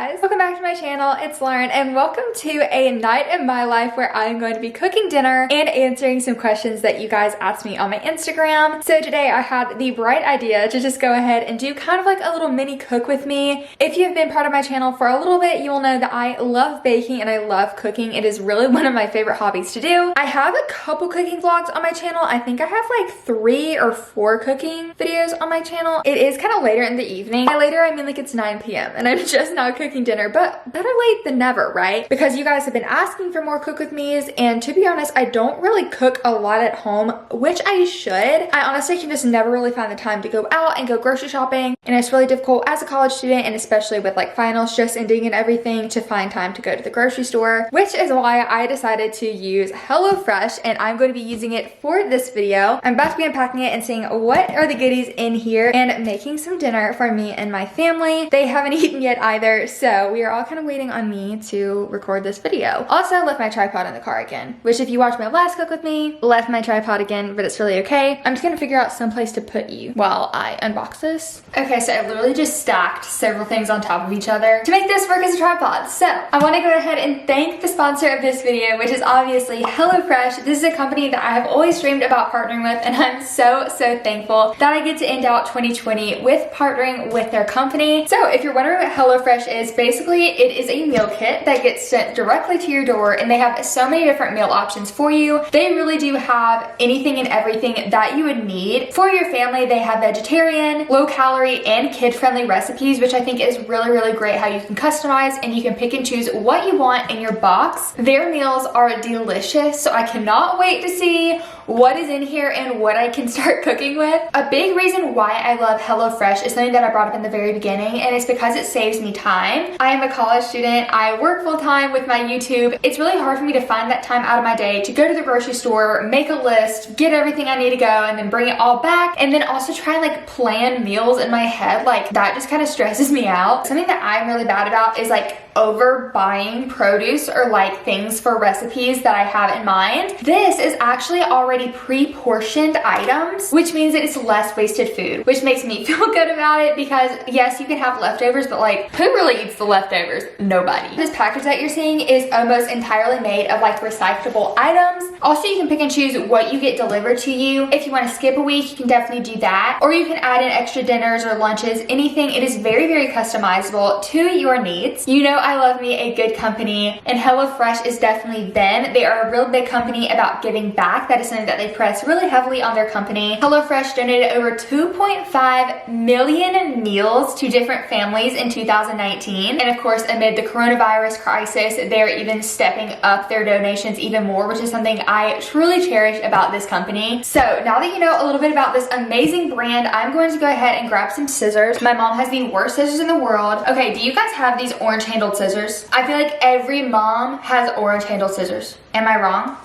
guys, welcome back to my channel. It's Lauren and welcome to a night in my life where I'm going to be cooking dinner and answering some questions that you guys asked me on my Instagram. So today I had the bright idea to just go ahead and do kind of like a little mini cook with me. If you have been part of my channel for a little bit, you will know that I love baking and I love cooking. It is really one of my favorite hobbies to do. I have a couple cooking vlogs on my channel. I think I have like 3 or 4 cooking videos on my channel. It is kind of later in the evening. By later, I mean like it's 9 p.m. and I'm just now cooking dinner, but better late than never, right? Because you guys have been asking for more cook with me's, and to be honest, I don't really cook a lot at home, which I should. I honestly can just never really find the time to go out and go grocery shopping, and it's really difficult as a college student, and especially with like finals just ending and everything, to find time to go to the grocery store, which is why I decided to use HelloFresh, and I'm going to be using it for this video. I'm about to be unpacking it and seeing what are the goodies in here and making some dinner for me and my family. They haven't eaten yet either, so we are all kind of waiting on me to record this video. Also, I left my tripod in the car again, which if you watched my last cook with me, left my tripod again, but it's really okay. I'm just gonna figure out some place to put you while I unbox this. Okay, so I literally just stacked several things on top of each other to make this work as a tripod. So I want to go ahead and thank the sponsor of this video, which is obviously HelloFresh. This is a company that I have always dreamed about partnering with, and I'm so thankful that I get to end out 2020 with partnering with their company. So if you're wondering what HelloFresh is, basically it is a meal kit that gets sent directly to your door, and they have so many different meal options for you. They really do have anything and everything that you would need for your family. They have vegetarian, low calorie, and kid-friendly recipes, which I think is really great how you can customize and you can pick and choose what you want in your box. Their meals are delicious, so I cannot wait to see what is in here and what I can start cooking with. A big reason why I love HelloFresh is something that I brought up in the very beginning, and it's because it saves me time. I am a college student. I work full-time with my YouTube. It's really hard for me to find that time out of my day to go to the grocery store, make a list, get everything I need to go, and then bring it all back, and then also try and like plan meals in my head. Like that just kind of stresses me out. Something that I'm really bad about is like over buying produce or like things for recipes that I have in mind. This is actually already pre-portioned items, which means that it's less wasted food, which makes me feel good about it, because yes, you can have leftovers, but like who really eats the leftovers? Nobody. This package that you're seeing is almost entirely made of like recyclable items. Also, you can pick and choose what you get delivered to you. If you want to skip a week, you can definitely do that, or you can add in extra dinners or lunches, anything. It is very customizable to your needs. You know, I love me a good company, and HelloFresh is definitely them. They are a real big company about giving back. That is something that they press really heavily on their company. HelloFresh donated over 2.5 million meals to different families in 2019. And of course, amid the coronavirus crisis, they're even stepping up their donations even more, which is something I truly cherish about this company. So now that you know a little bit about this amazing brand, I'm going to go ahead and grab some scissors. My mom has the worst scissors in the world. Okay, do you guys have these orange handled scissors? I feel like every mom has orange handled scissors. Am I wrong?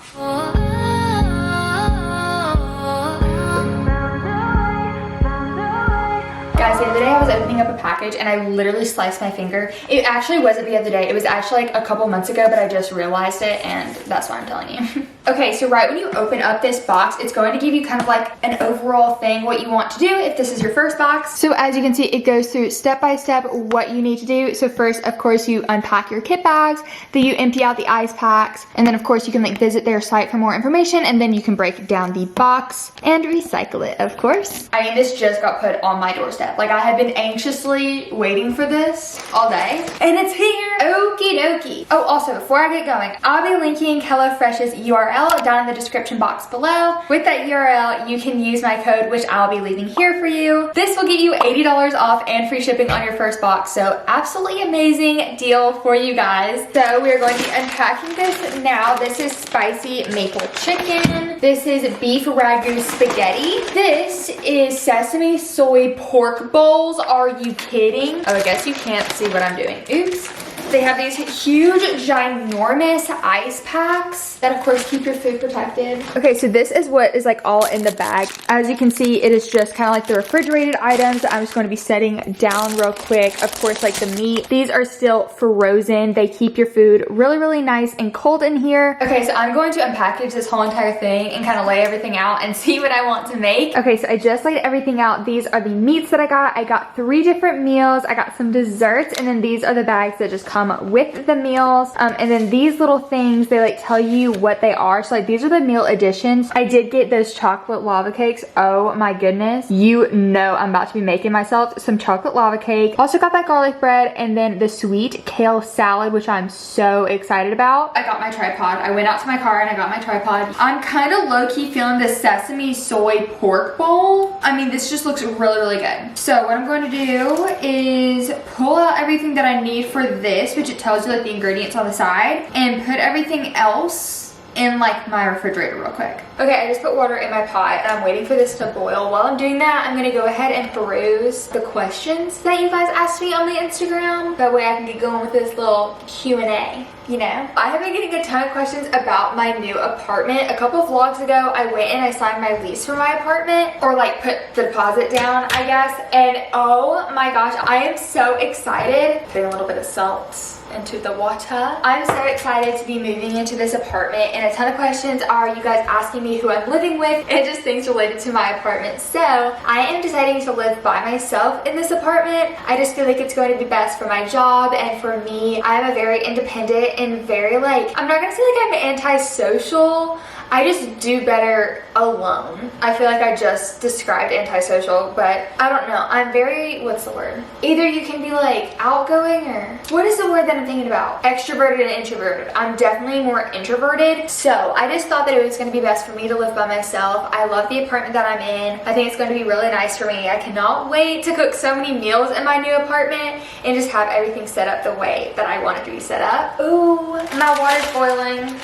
Guys, the other day I was opening up a package and I literally sliced my finger. It actually wasn't the other day. It was actually like a couple months ago, but I just realized it, and that's why I'm telling you. Okay, so right when you open up this box, it's going to give you kind of like an overall thing, what you want to do if this is your first box. So as you can see, it goes through step by step what you need to do. So first, of course, you unpack your kit bags, then you empty out the ice packs, and then of course you can like visit their site for more information, and then you can break down the box and recycle it, of course. I mean, this just got put on my doorstep. Like I have been anxiously waiting for this all day, and it's here. Okie dokie. Oh, also before I get going, I'll be linking HelloFresh's URL down in the description box below. With that URL, you can use my code, which I'll be leaving here for you. This will get you $80 off and free shipping on your first box, so absolutely amazing deal for you guys. So we're going to be unpacking this now. This is spicy maple chicken. This is beef ragu spaghetti. This is sesame soy pork bowls. Are you kidding? Oh, I guess you can't see what I'm doing. Oops. They have these huge, ginormous ice packs that of course keep your food protected. Okay, so this is what is like all in the bag. As you can see, it is just kind of like the refrigerated items that I'm just going to be setting down real quick. Of course, like the meat, these are still frozen. They keep your food really, really nice and cold in here. Okay, so I'm going to unpackage this whole entire thing and kind of lay everything out and see what I want to make. Okay, so I just laid everything out. These are the meats that I got. I got 3 different meals. I got some desserts, and then these are the bags that just come with the meals. And then these little things, they like tell you what they are. So like these are the meal additions. I did get those chocolate lava cakes. Oh my goodness. You know I'm about to be making myself some chocolate lava cake. Also got that garlic bread and then the sweet kale salad, which I'm so excited about. I got my tripod. I went out to my car and I got my tripod. I'm kind of low-key feeling the sesame soy pork bowl. I mean, this just looks really, really good. So what I'm going to do is pull out everything that I need for this, which it tells you like the ingredients on the side, and put everything else in like my refrigerator real quick. Okay, I just put water in my pot and I'm waiting for this to boil. While I'm doing that, I'm gonna go ahead and peruse the questions that you guys asked me on the Instagram. That way I can get going with this little Q&A, you know? I have been getting a ton of questions about my new apartment. A couple of vlogs ago, I went and I signed my lease for my apartment, or like put the deposit down, I guess. And oh my gosh, I am so excited. Putting a little bit of salt into the water. I'm so excited to be moving into this apartment, and a ton of questions are you guys asking me who I'm living with and just things related to my apartment. So I am deciding to live by myself in this apartment. I just feel like it's going to be best for my job and for me. I'm a very independent and very like, I'm not gonna say like I'm antisocial. I just do better alone. I feel like I just described antisocial, but I don't know. I'm very, what's the word? Either you can be like outgoing, or what is the word that I'm thinking about? Extroverted and introverted. I'm definitely more introverted. So I just thought that it was gonna be best for me to live by myself. I love the apartment that I'm in. I think it's gonna be really nice for me. I cannot wait to cook so many meals in my new apartment and just have everything set up the way that I want it to be set up. Ooh, my water's boiling.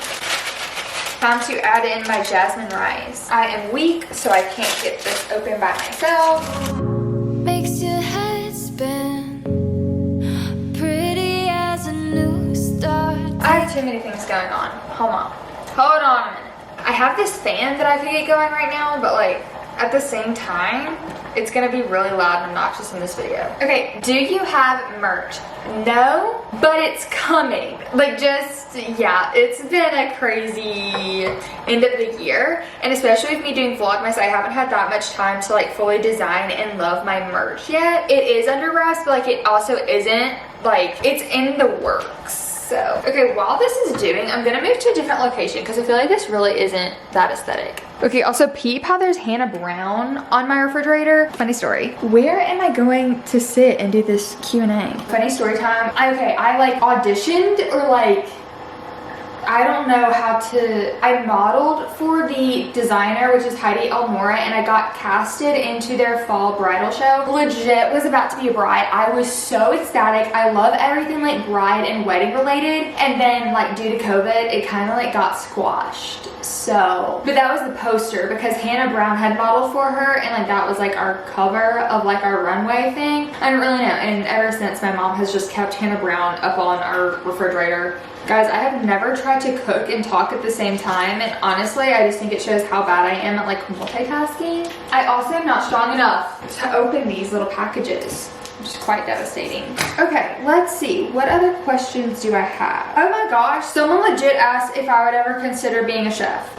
Time to add in my jasmine rice. I am weak, so I can't get this open by myself. Makes your head spin, pretty as a new start. I have too many things going on. Hold on a minute. I have this fan that I could get going right now, but like at the same time, it's gonna be really loud and obnoxious in this video. Okay, do you have merch? No, but it's coming. Like just, yeah, it's been a crazy end of the year. And especially with me doing Vlogmas, I haven't had that much time to like fully design and love my merch yet. It is under wraps, but like it also isn't. Like it's in the works. So, okay, while this is doing, I'm gonna move to a different location because I feel like this really isn't that aesthetic. Okay, also peep how there's Hannah Brown on my refrigerator. Funny story. Where am I going to sit and do this Q&A? Funny story time. I like auditioned, or like, I don't know how to, I modeled for the designer, which is Heidi Almora, and I got casted into their fall bridal show. Legit was about to be a bride. I was so ecstatic. I love everything like bride and wedding related. And then like due to COVID, it kind of like got squashed. So, but that was the poster because Hannah Brown had modeled for her, and like that was like our cover of like our runway thing. I don't really know. And ever since, my mom has just kept Hannah Brown up on our refrigerator. Guys, I have never tried to cook and talk at the same time, and honestly, I just think it shows how bad I am at like multitasking. I also am not strong enough to open these little packages, which is quite devastating. Okay, let's see. What other questions do I have? Oh my gosh, someone legit asked if I would ever consider being a chef.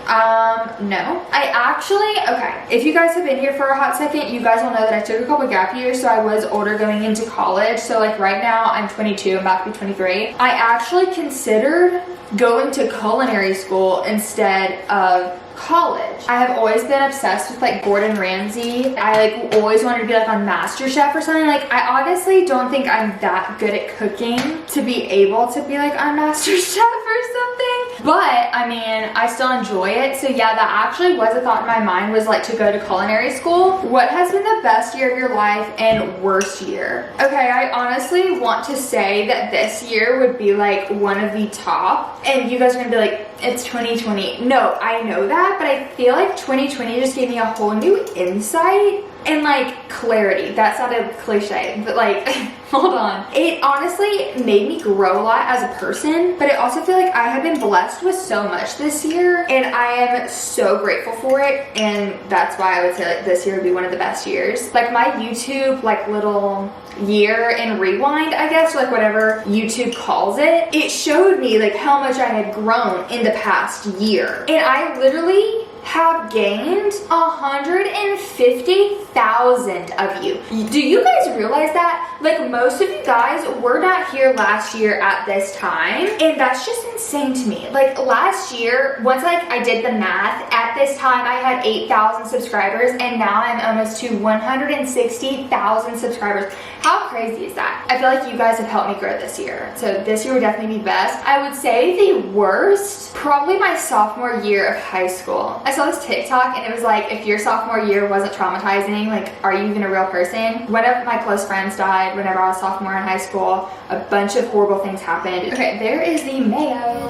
No. I actually, okay, if you guys have been here for a hot second, you guys will know that I took a couple gap years, so I was older going into college. So like right now, I'm 22, I'm about to be 23. I actually considered going to culinary school instead of college. I have always been obsessed with like Gordon Ramsay. I like always wanted to be like on MasterChef or something. Like I honestly don't think I'm that good at cooking to be able to be like on MasterChef or something. But I mean, I still enjoy it. So yeah, that actually was a thought in my mind, was like to go to culinary school. What has been the best year of your life and worst year? Okay, I honestly want to say that this year would be like one of the top. And you guys are gonna be like, it's 2020. No, I know that, but I feel like 2020 just gave me a whole new insight and like clarity. That sounded cliche, but like hold on. It honestly made me grow a lot as a person, but I also feel like I have been blessed with so much this year, and I am so grateful for it. And that's why I would say like this year would be one of the best years. Like my YouTube like little year in rewind, I guess, like whatever YouTube calls it, it showed me like how much I had grown in the past year. And I literally have gained 150,000 of you. Do you guys realize that? Like most of you guys were not here last year at this time, and that's just insane to me. Like last year, once like I did the math, at this time I had 8,000 subscribers, and now I'm almost to 160,000 subscribers. How crazy is that? I feel like you guys have helped me grow this year. So this year would definitely be best. I would say the worst, probably my sophomore year of high school. I saw this TikTok and it was like, if your sophomore year wasn't traumatizing, like, are you even a real person? One of my close friends died whenever I was sophomore in high school. A bunch of horrible things happened. Okay, there is the mayo.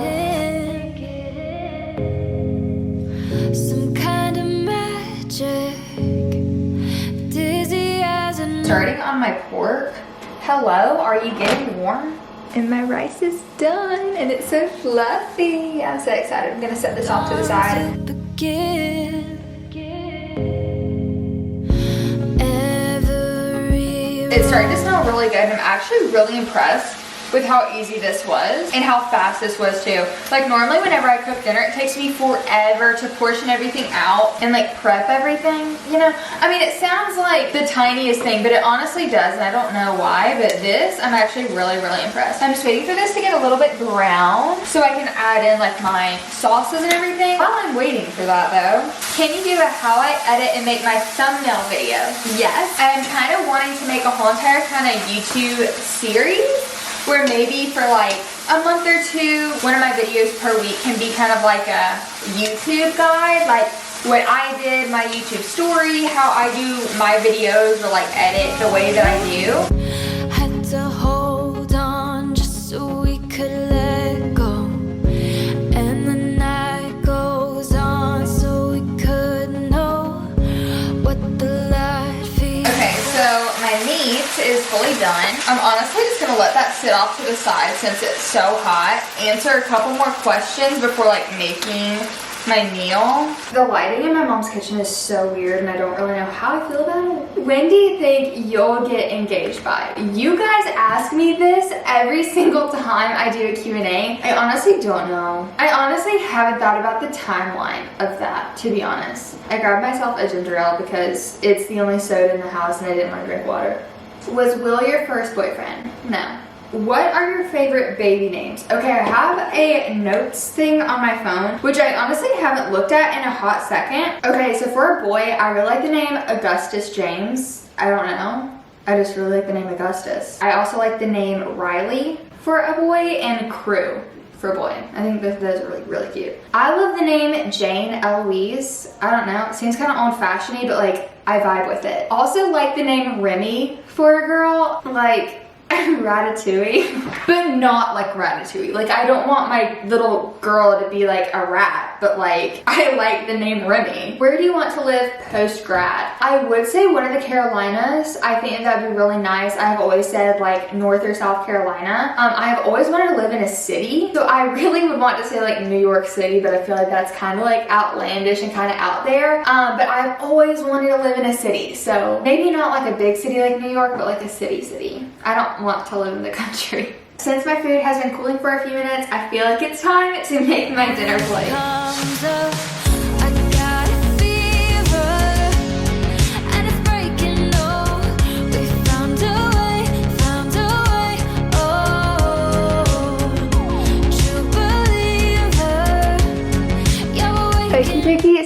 Some kind of magic. Starting on my pork. Hello, are you getting warm? And my rice is done and it's so fluffy. I'm so excited. I'm gonna set this off to the side. It's starting to smell really good. I'm actually really impressed with how easy this was and how fast this was too. Like normally whenever I cook dinner, it takes me forever to portion everything out and like prep everything, you know? I mean, it sounds like the tiniest thing, but it honestly does, and I don't know why, but this, I'm actually really, really impressed. I'm just waiting for this to get a little bit brown so I can add in like my sauces and everything. While I'm waiting for that though, can you do a how I edit and make my thumbnail video? Yes, I'm kind of wanting to make a whole entire kind of YouTube series where maybe for like a month or two, one of my videos per week can be kind of like a YouTube guide, like what I did, my YouTube story, how I do my videos, or like edit the way that I do. Had to hold on just so we could let go, and the night goes on so we could know what the light feels. Okay, so my meat is fully done. I'm honestly just gonna let that sit off to the side since it's so hot. Answer a couple more questions before like making my meal. The lighting in my mom's kitchen is so weird and I don't really know how I feel about it. When do you think you'll get engaged by? You guys ask me this every single time I do a Q&A. I honestly don't know. I honestly haven't thought about the timeline of that, to be honest. I grabbed myself a ginger ale because it's the only soda in the house and I didn't want to drink water. Was Will your first boyfriend? No. What are your favorite baby names? Okay, I have a notes thing on my phone, which I honestly haven't looked at in a hot second. Okay, so for a boy, I really like the name Augustus James. I don't know. I just really like the name Augustus. I also like the name Riley for a boy and Crew for a boy. I think those are really, really cute. I love the name Jane Eloise. I don't know, it seems kind of old-fashioned-y, but like, I vibe with it. Also like the name Remy for a girl, like Ratatouille, but not like Ratatouille. Like I don't want my little girl to be like a rat, but like I like the name Remy. Where do you want to live post-grad? I would say one of the Carolinas. I think that'd be really nice. I've always said like North or South Carolina. I have always wanted to live in a city, so I really would want to say like New York City, but I feel like that's kind of like outlandish and kind of out there. But I've always wanted to live in a city, so maybe not like a big city like New York, but like a city. I don't want to live in the country. Since my food has been cooling for a few minutes, I feel like it's time to make my dinner plate.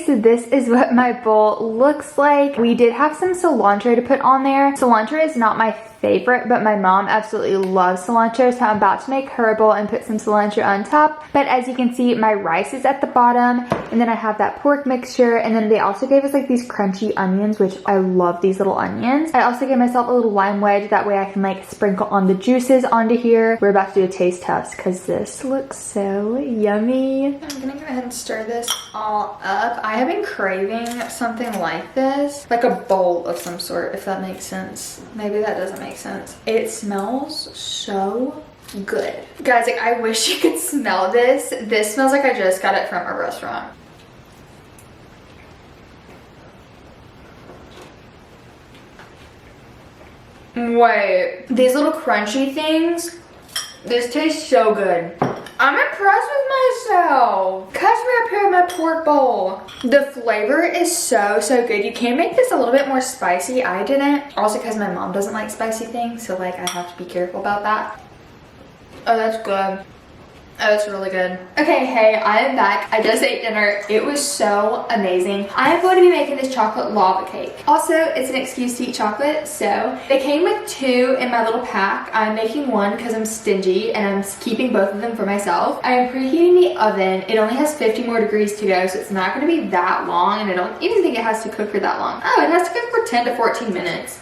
So this is what my bowl looks like. We did have some cilantro to put on there. Cilantro is not my favorite, but my mom absolutely loves cilantro, so I'm about to make her a bowl and put some cilantro on top. But as you can see, my rice is at the bottom, and then I have that pork mixture, and then they also gave us like these crunchy onions, which I love these little onions. I also gave myself a little lime wedge, that way I can like sprinkle on the juices onto here. We're about to do a taste test because this looks so yummy. I'm gonna go ahead and stir this all up. I have been craving something like this, like a bowl of some sort, if that makes sense. Maybe that doesn't make sense. It smells so good. Guys, like I wish you could smell this. This smells like I just got it from a restaurant. Wait, these little crunchy things, this tastes so good. I'm impressed with myself. Catch me up here with my pork bowl. The flavor is so good. You can make this a little bit more spicy. I didn't. Also because my mom doesn't like spicy things, so like I have to be careful about that. Oh, that's good. Oh, it's really good. Okay, hey, I am back. I just ate dinner. It was so amazing. I am going to be making this chocolate lava cake. Also, it's an excuse to eat chocolate, so they came with 2 in my little pack. I'm making one because I'm stingy and I'm keeping both of them for myself. I am preheating the oven. It only has 50 more degrees to go, so it's not going to be that long, and I don't even think it has to cook for that long. Oh, it has to cook for 10 to 14 minutes.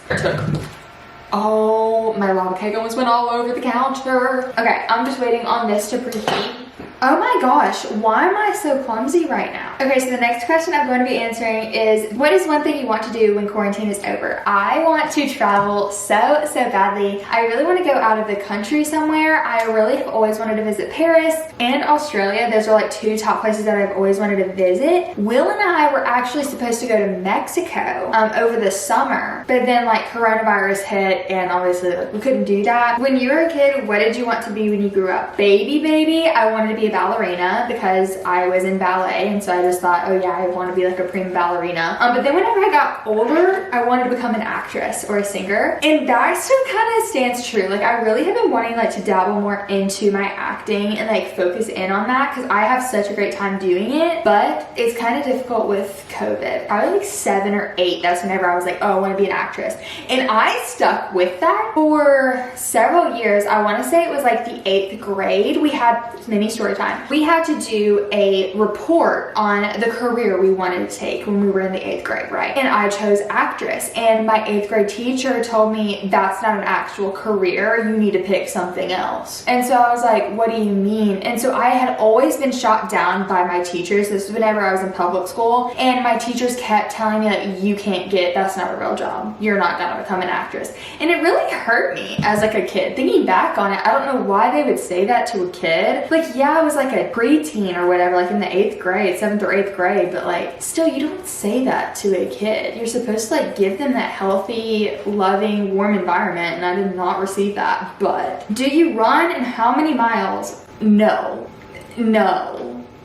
Oh, my lava cake almost went all over the counter. Okay, I'm just waiting on this to preheat. Oh my gosh, why am I so clumsy right now? Okay, so the next question I'm going to be answering is, what is one thing you want to do when quarantine is over? I want to travel so badly. I really want to go out of the country somewhere. I really have always wanted to visit Paris and Australia. Those are like 2 top places that I've always wanted to visit. Will and I were actually supposed to go to Mexico over the summer, but then like coronavirus hit and obviously like, we couldn't do that. When you were a kid, what did you want to be when you grew up? Baby, I wanted to be a ballerina because I was in ballet, and so I just thought, oh yeah, I want to be like a prima ballerina. But then whenever I got older, I wanted to become an actress or a singer, and that still kind of stands true. Like I really have been wanting like to dabble more into my acting and like focus in on that because I have such a great time doing it, but it's kind of difficult with COVID. Probably like 7 or 8, that's whenever I was like, oh, I want to be an actress, and I stuck with that for several years. I want to say it was like the 8th grade. We had mini story time. We had to do a report on the career we wanted to take when we were in the 8th grade, right? And I chose actress, and my 8th grade teacher told me that's not an actual career, you need to pick something else. And so I was like, what do you mean? And so I had always been shot down by my teachers. This was whenever I was in public school, and my teachers kept telling me like, you can't get, that's not a real job, you're not gonna become an actress. And it really hurt me as like a kid. Thinking back on it, I don't know why they would say that to a kid. Like, yeah, I was like a preteen or whatever, like in the 8th grade, 7th or 8th grade, but like still, you don't say that to a kid. You're supposed to like give them that healthy, loving, warm environment, and I did not receive that. But do you run, and how many miles? No.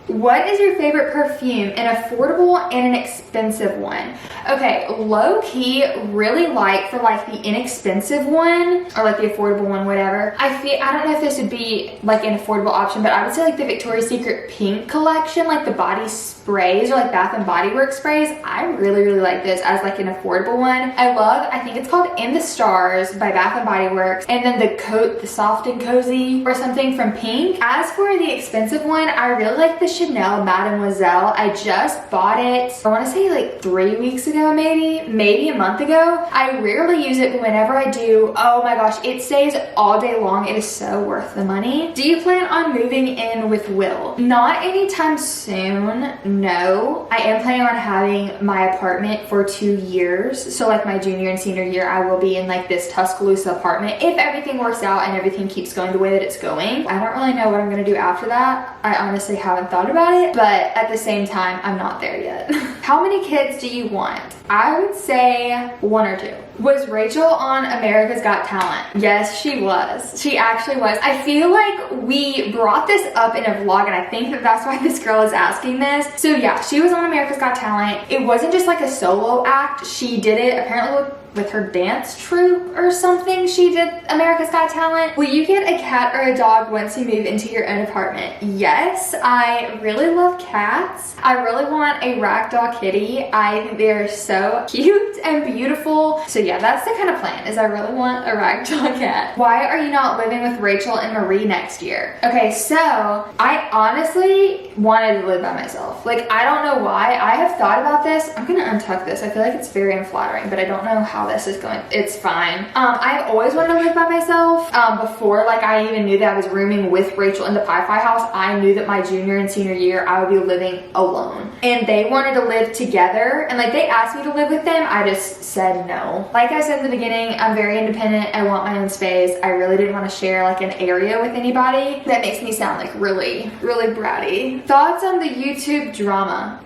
What is your favorite perfume? An affordable and an expensive one. Okay, low-key, really like for like the inexpensive one or like the affordable one, whatever. I don't know if this would be like an affordable option, but I would say like the Victoria's Secret Pink collection, like the body sprays or like Bath and Body Works sprays. I really like this as like an affordable one. I think it's called In the Stars by Bath and Body Works, and then the Soft and Cozy or something from Pink. As for the expensive one, I really like the Chanel Mademoiselle. I just bought it, I want to say like 3 weeks ago, maybe a month ago. I rarely use it, but whenever I do, oh my gosh, it stays all day long. It is so worth the money. Do you plan on moving in with Will? Not anytime soon, no. I am planning on having my apartment for 2 years. So like my junior and senior year, I will be in like this Tuscaloosa apartment if everything works out and everything keeps going the way that it's going. I don't really know what I'm gonna do after that. I honestly haven't thought about it, but at the same time, I'm not there yet. How many kids do you want? I would say 1 or 2. Was Rachel on America's Got Talent? Yes, she was. She actually was. I feel like we brought this up in a vlog, and I think that that's why this girl is asking this. So yeah, she was on America's Got Talent. It wasn't just like a solo act. She did it apparently with her dance troupe or something. She did America's Got Talent. Will you get a cat or a dog once you move into your own apartment? Yes, I really love cats. I really want a ragdoll ragdoll kitty. I think they're so cute and beautiful. So yeah, that's the kind of plan, is I really want a ragdoll cat. Why are you not living with Rachel and Marie next year? Okay, so I honestly wanted to live by myself. Like, I don't know why. I have thought about this. I'm gonna untuck this. I feel like it's very unflattering, but I don't know how this is going. It's fine. I've always wanted to live by myself. Before like I even knew that I was rooming with Rachel in the Pi-Fi house, I knew that my junior and senior year I would be living alone. And they wanted to live together, and like they asked me to live with them. I just said no. Like I said in the beginning, I'm very independent. I want my own space. I really didn't want to share like an area with anybody. That makes me sound like really bratty. Thoughts on the YouTube drama?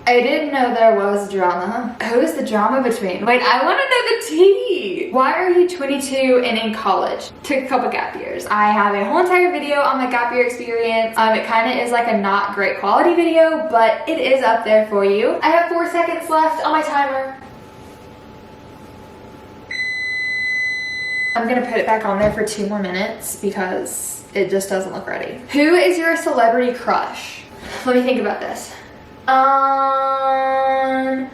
I didn't know there was drama. Who is the drama between? Wait, I want to know the tea. Why are you 22 and in college? Took a couple gap years. I have a whole entire video on my gap year experience. It kind of is like a not great quality video, but it is up there for you. I have 4 seconds left on my timer. I'm gonna put it back on there for 2 more minutes because it just doesn't look ready. Who is your celebrity crush? Let me think about this.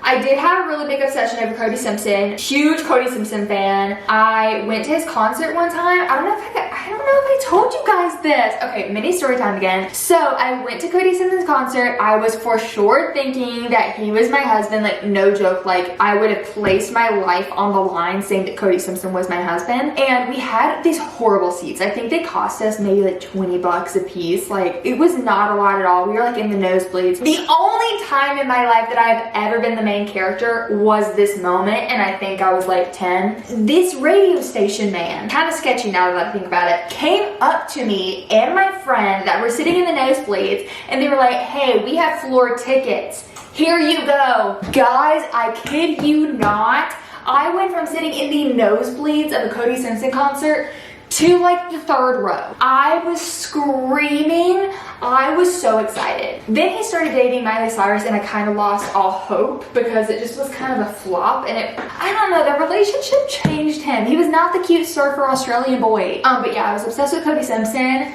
I did have a really big obsession over Cody Simpson. Huge Cody Simpson fan. I went to his concert one time. I don't know if I told you guys this. Okay, mini story time again. So I went to Cody Simpson's concert. I was for sure thinking that he was my husband. Like, no joke. Like, I would have placed my life on the line saying that Cody Simpson was my husband. And we had these horrible seats. I think they cost us maybe like 20 bucks a piece. Like, it was not a lot at all. We were like in the nosebleeds. The only time in my life that I've ever been the main character was this moment, and I think I was like 10. This radio station man, kind of sketchy now that I think about it, came up to me and my friend that were sitting in the nosebleeds, and they were like, hey, we have floor tickets. Here you go. Guys, I kid you not. I went from sitting in the nosebleeds of a Cody Simpson concert to like the 3rd row. I was screaming. I was so excited. Then he started dating Miley Cyrus, and I kind of lost all hope because it just was kind of a flop, and I don't know, the relationship changed him. He was not the cute surfer Australian boy. But yeah, I was obsessed with Cody Simpson.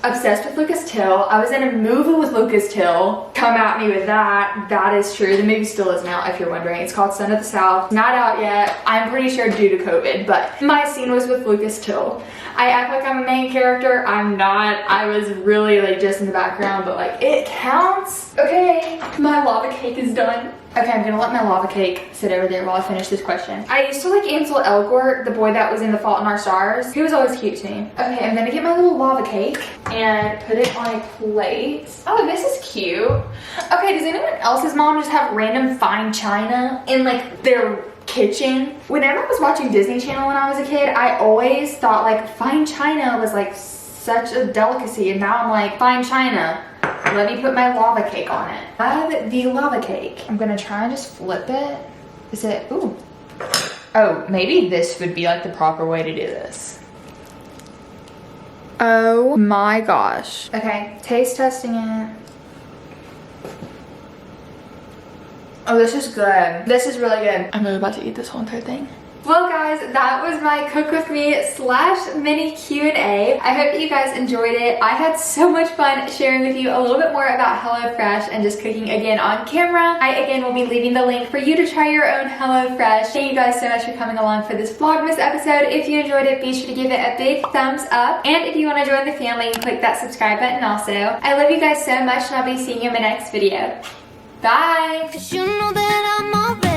Obsessed with Lucas Till. I was in a movie with Lucas Till. Come at me with that. That is true. The movie still isn't out, if you're wondering. It's called Son of the South. Not out yet. I'm pretty sure due to COVID, but my scene was with Lucas Till. I act like I'm a main character. I'm not. I was really like just in the background, but like it counts. Okay, my lava cake is done. Okay, I'm gonna let my lava cake sit over there while I finish this question. I used to like Ansel Elgort, the boy that was in The Fault in Our Stars. He was always cute to me. Okay, I'm gonna get my little lava cake and put it on a plate. Oh, this is cute. Okay, does anyone else's mom just have random fine china in like their kitchen? Whenever I was watching Disney Channel when I was a kid, I always thought like fine china was like such a delicacy, and now I'm like, fine china, let me put my lava cake on it. I have the lava cake. I'm gonna try and just flip it. Is it, ooh. Oh, maybe this would be like the proper way to do this. Oh my gosh. Okay, taste testing it. Oh, this is good. This is really good. I'm really about to eat this whole entire thing. Well guys, that was my cook with me / mini Q&A. I hope you guys enjoyed it. I had so much fun sharing with you a little bit more about HelloFresh and just cooking again on camera. I again will be leaving the link for you to try your own HelloFresh. Thank you guys so much for coming along for this Vlogmas episode. If you enjoyed it, be sure to give it a big thumbs up. And if you want to join the family, click that subscribe button also. I love you guys so much, and I'll be seeing you in my next video. Bye! 'Cause you know that I'm already